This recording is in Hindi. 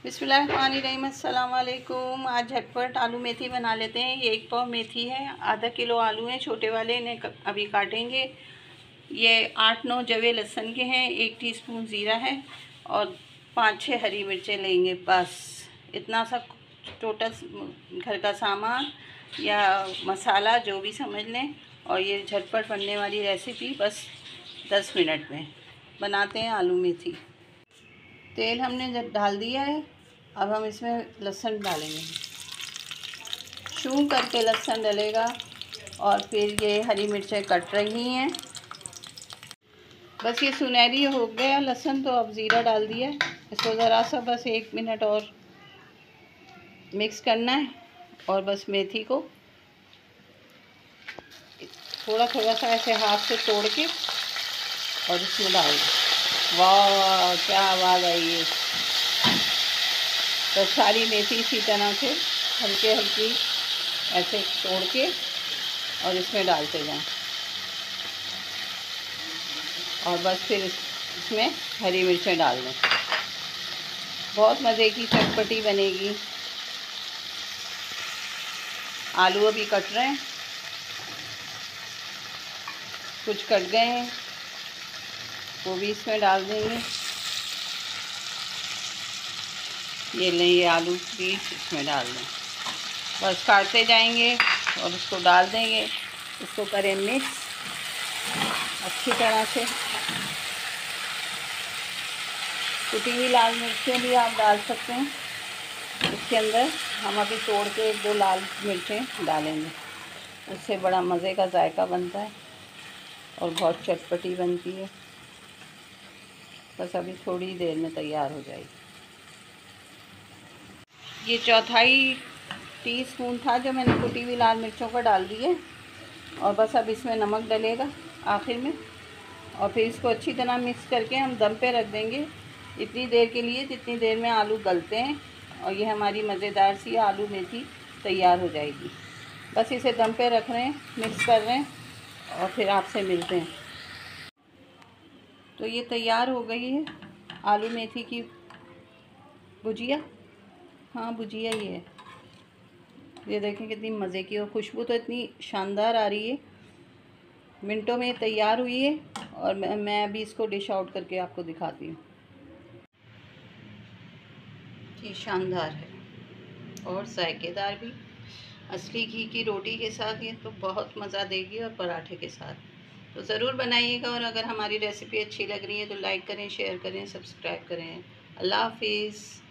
बिस्मिल्लाहिर्रहमानिर्रहीम, अस्सलाम वालेकुम। आज झटपट आलू मेथी बना लेते हैं। ये 1 पाव मेथी है, आधा किलो आलू हैं छोटे वाले, इन्हें अभी काटेंगे। ये 8-9 जवे लहसुन के हैं, 1 टीस्पून ज़ीरा है और 5-6 हरी मिर्चें लेंगे। बस इतना सा टोटल घर का सामान या मसाला जो भी समझ लें। और ये झटपट बनने वाली रेसिपी बस 10 मिनट में बनाते हैं आलू मेथी। तेल हमने जब डाल दिया है, अब हम इसमें लहसुन डालेंगे। शू करके लहसुन डलेगा और फिर ये हरी मिर्चें कट रही हैं। बस ये सुनहरी हो गया लहसुन, तो अब ज़ीरा डाल दिया। इसको ज़रा सा बस 1 मिनट और मिक्स करना है और बस मेथी को थोड़ा थोड़ा सा ऐसे हाथ से तोड़ के और इसमें डाल दो। वाह क्या आवाज़ आई है। तो सारी मेथी इसी तरह से हल्के हल्की ऐसे तोड़ के और इसमें डालते जाएं। और बस फिर इसमें हरी मिर्चें डाल दें। बहुत मज़े की चटपटी बनेगी। आलू अभी कट रहे हैं, कुछ कट गए हैं, वो भी इसमें डाल देंगे। ये लें, ये आलू भी इसमें डाल दें। बस काटते जाएंगे और उसको डाल देंगे। इसको करें मिक्स अच्छी तरह से। कुटी हुई लाल मिर्चें भी आप डाल सकते हैं इसके अंदर। हम अभी तोड़ के 1-2 लाल मिर्चें डालेंगे, उससे बड़ा मज़े का जायका बनता है और बहुत चटपटी बनती है। बस अभी थोड़ी देर में तैयार हो जाएगी। ये 1/4 टीस्पून था जो मैंने कुटी हुई लाल मिर्चों का डाल दिए। और बस अब इसमें नमक डलेगा आखिर में। और फिर इसको अच्छी तरह मिक्स करके हम दम पे रख देंगे इतनी देर के लिए जितनी देर में आलू गलते हैं। और ये हमारी मज़ेदार सी आलू मेथी तैयार हो जाएगी। बस इसे दम पे रख रहे हैं, मिक्स कर रहे हैं और फिर आपसे मिलते हैं। तो ये तैयार हो गई है आलू मेथी की भुजिया। हाँ, भुजिया ही है। ये देखें कितनी मज़े की, और खुशबू तो इतनी शानदार आ रही है। मिनटों में तैयार हुई है और मैं अभी इसको डिश आउट करके आपको दिखाती हूँ। ये शानदार है और जायकेदार भी। असली घी की रोटी के साथ ये तो बहुत मज़ा देगी, और पराठे के साथ। तो ज़रूर बनाइएगा। और अगर हमारी रेसिपी अच्छी लग रही है तो लाइक करें, शेयर करें, सब्सक्राइब करें। अल्लाह हाफिज़।